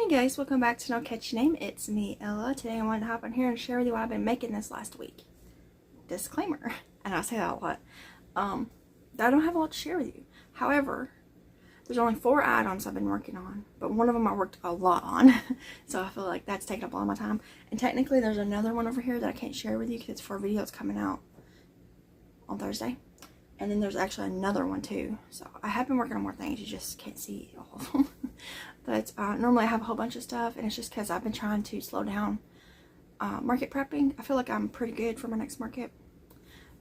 Hey guys, welcome back to No Catch Your Name. It's me, Ella. Today I wanted to hop on here and share with you what I've been making this last week. Disclaimer, and I say that a lot. I don't have a lot to share with you. However, there's only 4 items I've been working on, but one of them I worked a lot on. So I feel like that's taking up a lot of my time. And technically there's another one over here that I can't share with you because it's for a video that's coming out on Thursday. And then there's actually another one too. So I have been working on more things, you just can't see all of them. But normally I have a whole bunch of stuff, and it's just because I've been trying to slow down market prepping. I feel like I'm pretty good for my next market.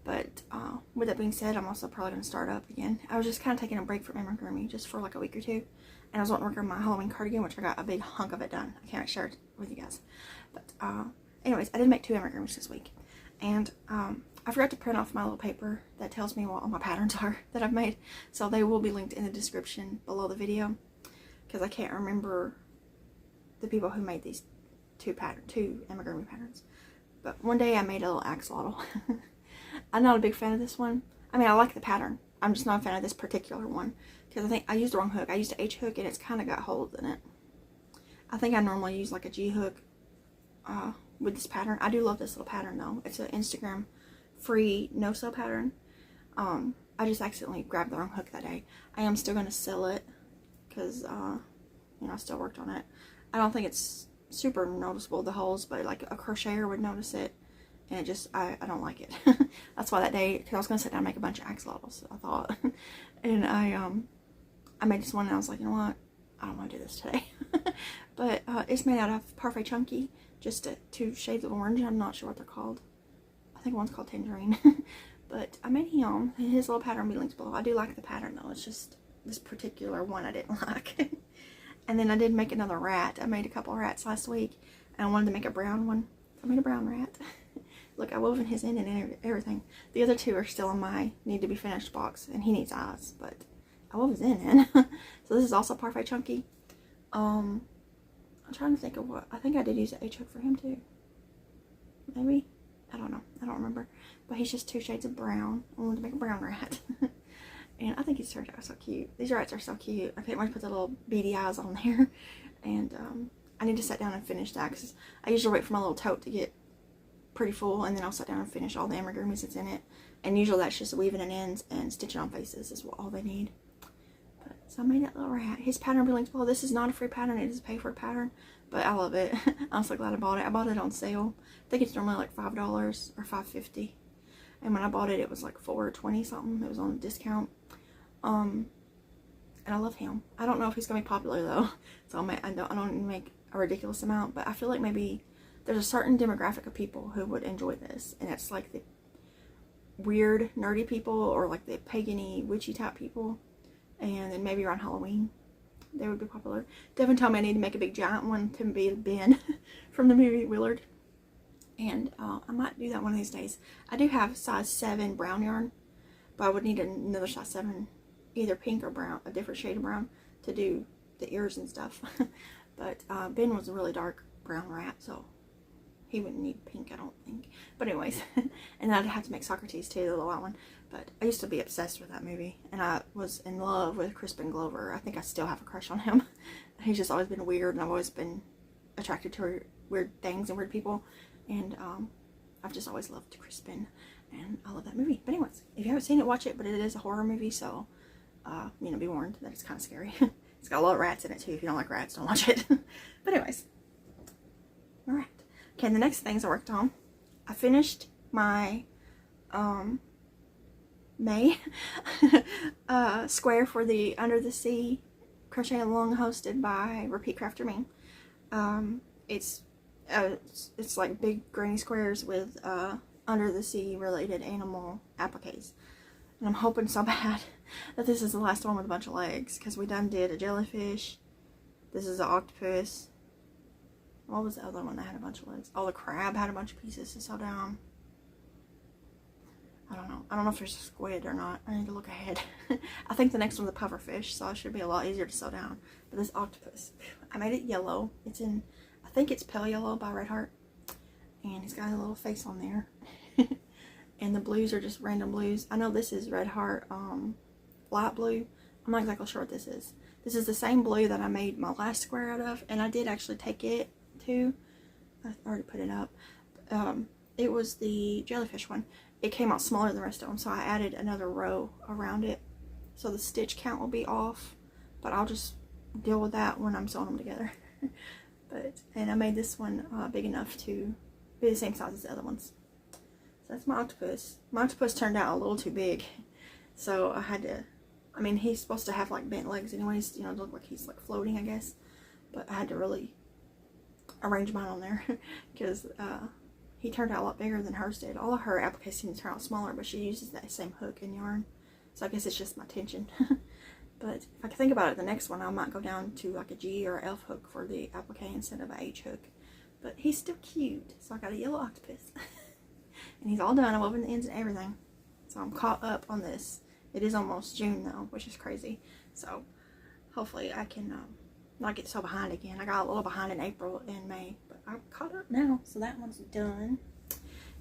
But with that being said, I'm also probably going to start up again. I was just kind of taking a break from amigurumi just for like a week or two. And I was wanting to work on my Halloween cardigan, which I got a big hunk of it done. I can't share it with you guys. But anyways, I did make 2 amigurumis this week. And I forgot to print off my little paper that tells me what all my patterns are that I've made. So they will be linked in the description below the video. Because I can't remember the people who made these 2 amigurumi patterns. But one day I made a little axolotl. I'm not a big fan of this one. I mean, I like the pattern. I'm just not a fan of this particular one. Because I think I used the wrong hook. I used an H hook and it's kind of got holes in it. I think I normally use like a G hook with this pattern. I do love this little pattern though. It's an Instagram free no-sew pattern. I just accidentally grabbed the wrong hook that day. I am still going to sell it. Because, you know, I still worked on it. I don't think it's super noticeable, the holes, but like a crocheter would notice it. And it just, I don't like it. That's why that day, because I was going to sit down and make a bunch of axolotls, I thought. And I made this one and I was like, you know what? I don't want to do this today. But it's made out of Parfait Chunky, just 2 shades of orange. I'm not sure what they're called. I think one's called Tangerine. But I made him. His little pattern will be linked below. I do like the pattern though. It's just this particular one I didn't like. And then I did make another rat. I made a couple rats last week, and I wanted to make a brown one. I made a brown rat. Look, I woven his end and everything. The other 2 are still in my need to be finished box, and he needs eyes, but I wove his end in. So this is also Parfait Chunky. I'm trying to think of what. I think I did use an H hook for him too. Maybe? I don't know. I don't remember. But he's just 2 shades of brown. I wanted to make a brown rat. And I think he's turned out so cute. These rats are so cute. I can't wait to put the little beady eyes on there. And I need to sit down and finish that, because I usually wait for my little tote to get pretty full, and then I'll sit down and finish all the amigurumis that's in it. And usually that's just weaving in ends and stitching on faces is all they need. But, so I made that little rat. His pattern will be linked below. This is not a free pattern. It is a pay for pattern. But I love it. I'm so glad I bought it. I bought it on sale. I think it's normally like $5 or $5.50. And when I bought it, it was like $4.20 something. It was on a discount. And I love him. I don't know if he's gonna be popular though, so I don't make a ridiculous amount. But I feel like maybe there's a certain demographic of people who would enjoy this, and it's like the weird, nerdy people, or like the pagan-y, witchy type people. And then maybe around Halloween, they would be popular. Devin told me I need to make a big giant one to be Ben from the movie Willard. And I might do that one of these days. I do have size 7 brown yarn, but I would need another size 7, either pink or brown, a different shade of brown, to do the ears and stuff. But Ben was a really dark brown rat, so he wouldn't need pink, I don't think. But anyways, and I'd have to make Socrates too, the little white one. But I used to be obsessed with that movie, and I was in love with Crispin Glover. I think I still have a crush on him. He's just always been weird, and I've always been attracted to weird things and weird people. And I've just always loved Crispin, and I love that movie. But anyways, if you haven't seen it, watch it. But it is a horror movie, so you know, be warned that it's kind of scary. It's got a lot of rats in it too. If you don't like rats, don't watch it. But anyways, all right. Okay, the next things I worked on, I finished my May square for the Under the Sea Crochet Along, hosted by Repeat Crafter Me. It's like big granny squares with under the sea related animal appliques. And I'm hoping so bad that this is the last one with a bunch of legs, because we done did a jellyfish. This is an octopus. What was the other one that had a bunch of legs? Oh, the crab had a bunch of pieces to sew down. I don't know. I don't know if there's a squid or not. I need to look ahead. I think the next one's a pufferfish, so it should be a lot easier to sew down. But this octopus, I made it yellow. It's in, I think it's Pale Yellow by Red Heart. And he's got a little face on there. And the blues are just random blues. I know this is Red Heart light blue. I'm not exactly sure what this is. This is the same blue that I made my last square out of, and I did actually take it to, I already put it up, it was the jellyfish one. It came out smaller than the rest of them, so I added another row around it, so the stitch count will be off, but I'll just deal with that when I'm sewing them together. And I made this one big enough to be the same size as the other ones. So that's my octopus. My octopus turned out a little too big, so I had to, I mean, he's supposed to have like bent legs anyways, you know, look like he's like floating, I guess, but I had to really arrange mine on there because he turned out a lot bigger than hers did. All of her appliques seem to turn out smaller, but she uses that same hook and yarn, so I guess it's just my tension. But if I can think about it, the next one I might go down to like a G or F hook for the applique instead of a H hook. But he's still cute, so I got a yellow octopus. And he's all done. I woven the ends and everything, so I'm caught up on this. It is almost June though, which is crazy. So hopefully I can not get so behind again. I got a little behind in April and May, but I'm caught up now, so that one's done.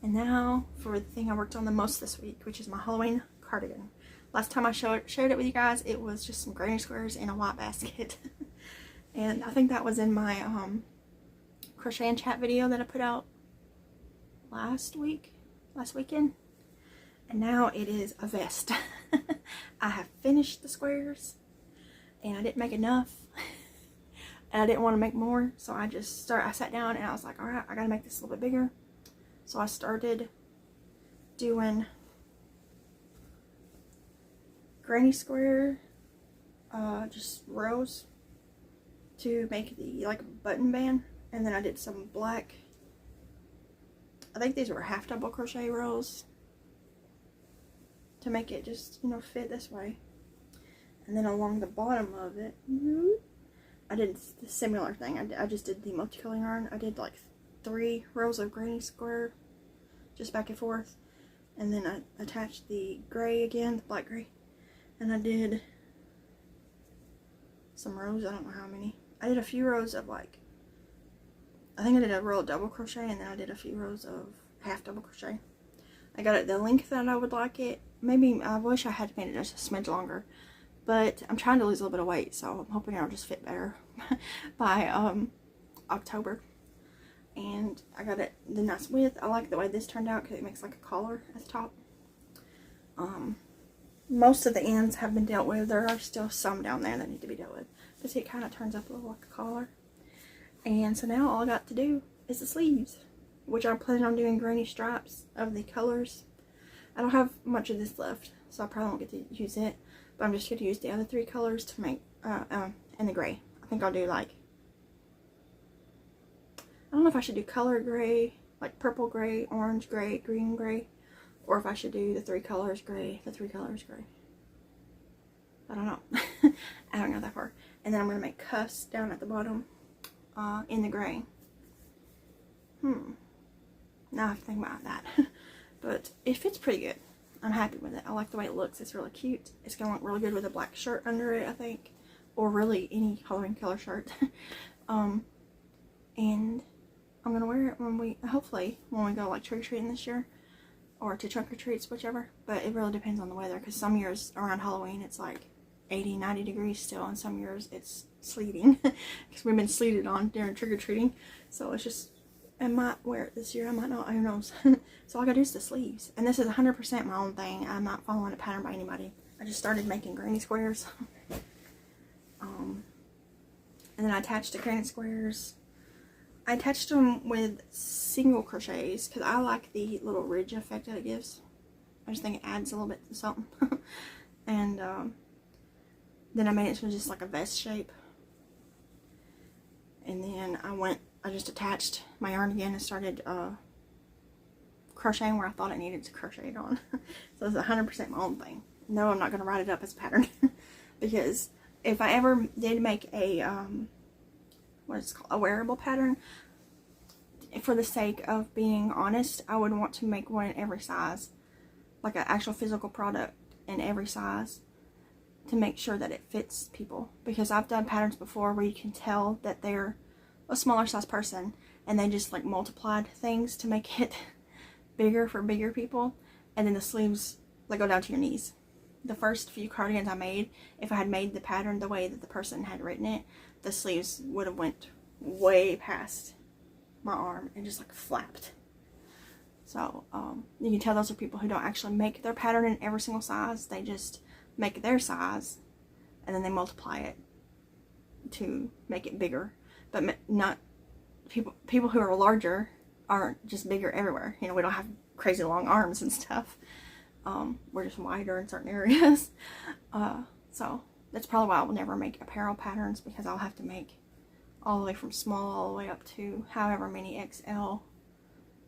And now for the thing I worked on the most this week, which is my Halloween cardigan. Last time I shared it with you guys, it was just some granny squares in a white basket. And I think that was in my crochet and chat video that I put out last weekend. And now it is a vest. I have finished the squares, and I didn't make enough. And I didn't want to make more, so I sat down and I was like, alright, I gotta make this a little bit bigger. So I started doing granny square, just rows to make the like button band, and then I did some black, I think these were half double crochet rows to make it just, you know, fit this way. And then along the bottom of it, I did the similar thing. I just did the multicolor yarn. I did like 3 rows of granny square, just back and forth, and then I attached the gray again, the black gray. And I did some rows, I don't know how many. I did a few rows of like, I think I did a row of double crochet, and then I did a few rows of half double crochet. I got it the length that I would like it. Maybe I wish I had made it just a smidge longer, but I'm trying to lose a little bit of weight, so I'm hoping it'll just fit better by October. And I got it the nice width. I like the way this turned out because it makes like a collar at the top. Most of the ends have been dealt with. There are still some down there that need to be dealt with. But see, it kind of turns up a little like a collar. And so now all I got to do is the sleeves, which I'm planning on doing granny stripes of the colors. I don't have much of this left, so I probably won't get to use it. But I'm just going to use the other 3 colors to make, and the gray. I think I'll do like, I don't know if I should do color gray, like purple gray, orange gray, green gray, or if I should do the 3 colors gray, the 3 colors gray. I don't know. I haven't got that far. And then I'm going to make cuffs down at the bottom in the gray. Now I have to think about that. But it fits pretty good. I'm happy with it. I like the way it looks. It's really cute. It's going to look really good with a black shirt under it, I think. Or really any Halloween color shirt. And I'm going to wear it when we, hopefully, when we go like trick-or-treating this year. Or to trunk or treats, whichever. But it really depends on the weather, because some years around Halloween it's like 80, 90 degrees still, and some years it's sleeting. Because we've been sleeted on during trick-or-treating. So it's just, I might wear it this year, I might not, who knows. So all I gotta do is the sleeves. And this is 100% my own thing. I'm not following a pattern by anybody. I just started making granny squares. And then I attached the granny squares. I attached them with single crochets because I like the little ridge effect that it gives. I just think it adds a little bit to something. And then I made it to just like a vest shape. And then I just attached my yarn again and started crocheting where I thought it needed to crochet it on. So it's 100% my own thing. No, I'm not going to write it up as a pattern. Because if I ever did make a what is it called, a wearable pattern, for the sake of being honest, I would want to make one in every size, like an actual physical product in every size, to make sure that it fits people. Because I've done patterns before where you can tell that they're a smaller size person and they just like multiplied things to make it bigger for bigger people, and then the sleeves like go down to your knees. the first few cardigans I made, if I had made the pattern the way that the person had written it, the sleeves would have went way past my arm and just like flapped. So you can tell those are people who don't actually make their pattern in every single size. They just make their size and then they multiply it to make it bigger. But not people who are larger aren't just bigger everywhere. You know, we don't have crazy long arms and stuff. We're just wider in certain areas. So that's probably why I will never make apparel patterns, because I'll have to make all the way from small all the way up to however many XL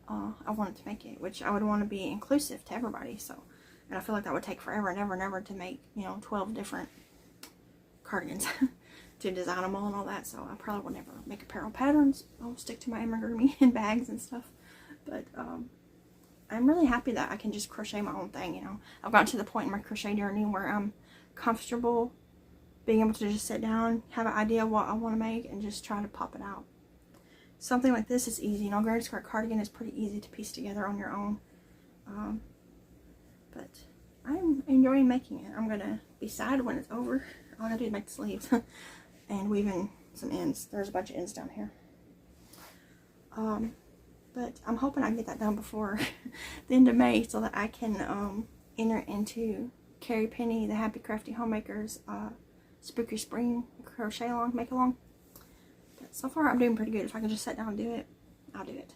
I wanted to make it, which I would want to be inclusive to everybody. So, and I feel like that would take forever and ever and ever to make, you know, 12 different cardigans to design them all and all that. So I probably will never make apparel patterns. I'll stick to my amigurumi and bags and stuff. But I'm really happy that I can just crochet my own thing, you know. I've gotten to the point in my crochet journey where I'm comfortable being able to just sit down, have an idea of what I want to make, and just try to pop it out. Something like this is easy. You know, granny square cardigan is pretty easy to piece together on your own. But I'm enjoying making it. I'm going to be sad when it's over. All I gotta do is make the sleeves and weave in some ends. There's a bunch of ends down here. But I'm hoping I can get that done before the end of May, so that I can enter into Carrie Penny, the Happy Crafty Homemakers Spooky Spring Crochet Along, Make Along. But so far I'm doing pretty good. If I can just sit down and do it, I'll do it.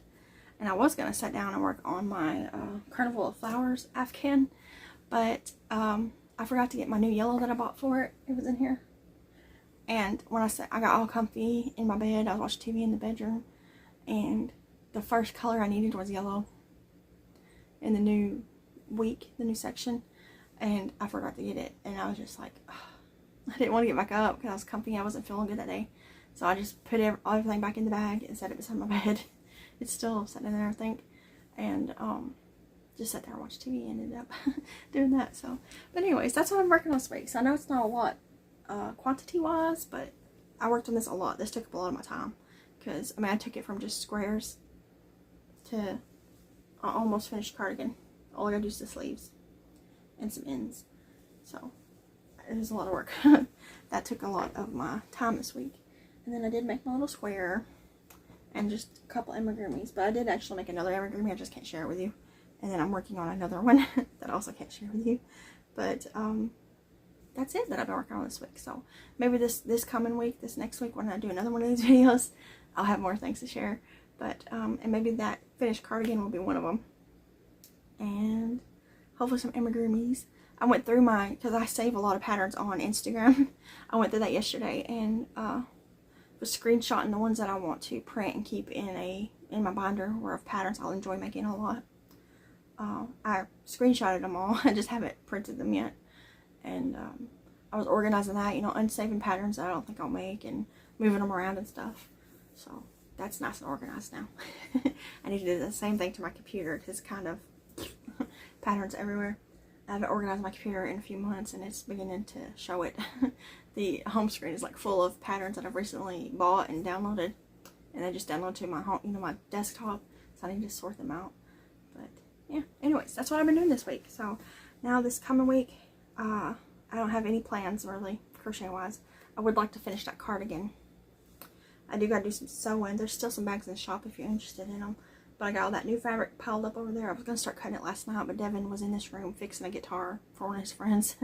And I was going to sit down and work on my Carnival of Flowers Afghan, but I forgot to get my new yellow that I bought for it. It was in here. And when I got all comfy in my bed, I was watching TV in the bedroom, and the first color I needed was yellow in the new week, the new section, and I forgot to get it. And I was just like, ugh. I didn't want to get back up because I was comfy. I wasn't feeling good that day. So I just put everything back in the bag and set it beside my bed. It's still sitting in there, I think. And just sat there and watched TV and ended up doing that. So, but anyways, that's what I'm working on this week. So I know it's not a lot quantity-wise, but I worked on this a lot. This took up a lot of my time. Because, I mean, I took it from just squares to an almost finished cardigan. All I gotta do is the sleeves and some ends. So, it was a lot of work. That took a lot of my time this week. And then I did make my little square and just a couple amigurumis. But I did actually make another amigurumi. I just can't share it with you. And then I'm working on another one that I also can't share with you. But that's it that I've been working on this week. So maybe this coming week, this next week, when I do another one of these videos, I'll have more things to share. But and maybe that finished cardigan will be one of them. And hopefully some amigurumis. I went through because I save a lot of patterns on Instagram. I went through that yesterday and was screenshotting the ones that I want to print and keep in my binder or of patterns I'll enjoy making a lot. I screenshotted them all. I just haven't printed them yet. And I was organizing that, you know, unsaving patterns that I don't think I'll make and moving them around and stuff. So that's nice and organized now. I need to do the same thing to my computer because it's kind of patterns everywhere. I haven't organized my computer in a few months and it's beginning to show it. The home screen is like full of patterns that I've recently bought and downloaded. And I just downloaded to my home, you know, my desktop. So I need to sort them out. But yeah, anyways, that's what I've been doing this week. So now this coming week, I don't have any plans really, crochet wise. I would like to finish that cardigan. I do gotta do some sewing. There's still some bags in the shop if you're interested in them. But I got all that new fabric piled up over there. I was gonna start cutting it last night, but Devin was in this room fixing a guitar for one of his friends.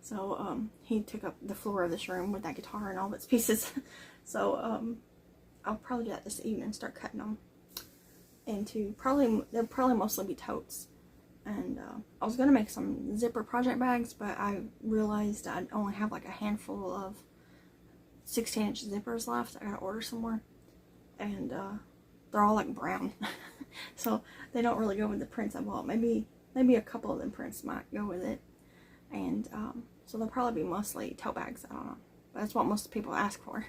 So he took up the floor of this room with that guitar and all its pieces. So I'll probably do that this evening, start cutting them into they'll probably mostly be totes. And I was gonna make some zipper project bags, but I realized I only have like a handful of 16-inch zippers left. I gotta order some more, and they're all like brown, so they don't really go with the prints I bought. Maybe a couple of them prints might go with it, and so they'll probably be mostly tote bags. I don't know, but that's what most people ask for.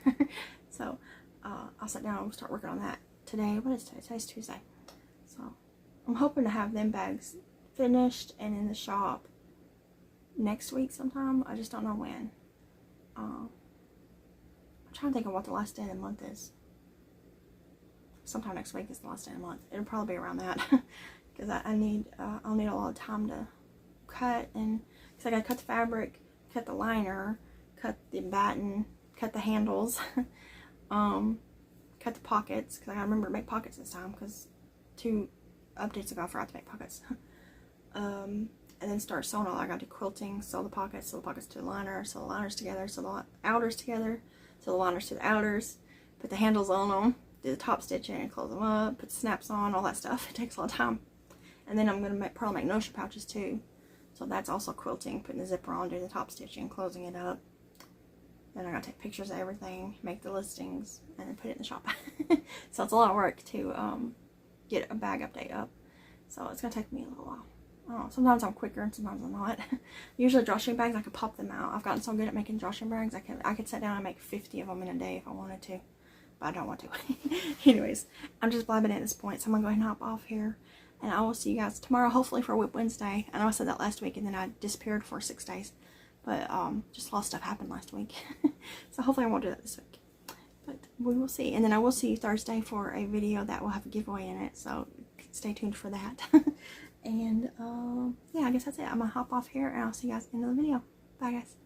So I'll sit down and start working on that today. What is today? Today's Tuesday, so I'm hoping to have them bags finished and in the shop next week sometime. I just don't know when. I'm trying to think of what the last day of the month is. Sometime next week is the last day of the month. It'll probably be around that because I'll need a lot of time to cut, and because I gotta cut the fabric, cut the liner, cut the batten, cut the handles, cut the pockets, because I gotta remember to make pockets this time, because 2 updates ago I forgot to make pockets. And then start sewing all. I gotta do quilting, sew the pockets to the liner, sew the liners together, sew the outers together, sew the liners to the outers, put the handles on them, do the top stitching and close them up, put the snaps on, all that stuff. It takes a lot of time. And then I'm gonna probably make no-show pouches too. So that's also quilting, putting the zipper on, doing the top stitching, closing it up. Then I gotta take pictures of everything, make the listings, and then put it in the shop. So it's a lot of work to get a bag update up. So it's gonna take me a little while. Sometimes I'm quicker and sometimes I'm not. Usually drawstring bags, I could pop them out. I've gotten so good at making drawstring bags, I could sit down and make 50 of them in a day if I wanted to. But I don't want to. Anyways, I'm just blabbing at this point, so I'm gonna go ahead and hop off here. And I will see you guys tomorrow, hopefully for Whip Wednesday. I know I said that last week and then I disappeared for 6 days. But just a lot of stuff happened last week. So hopefully I won't do that this week. But we will see. And then I will see you Thursday for a video that will have a giveaway in it. So stay tuned for that. And yeah, I guess that's it. I'm going to hop off here and I'll see you guys in the video. Bye guys.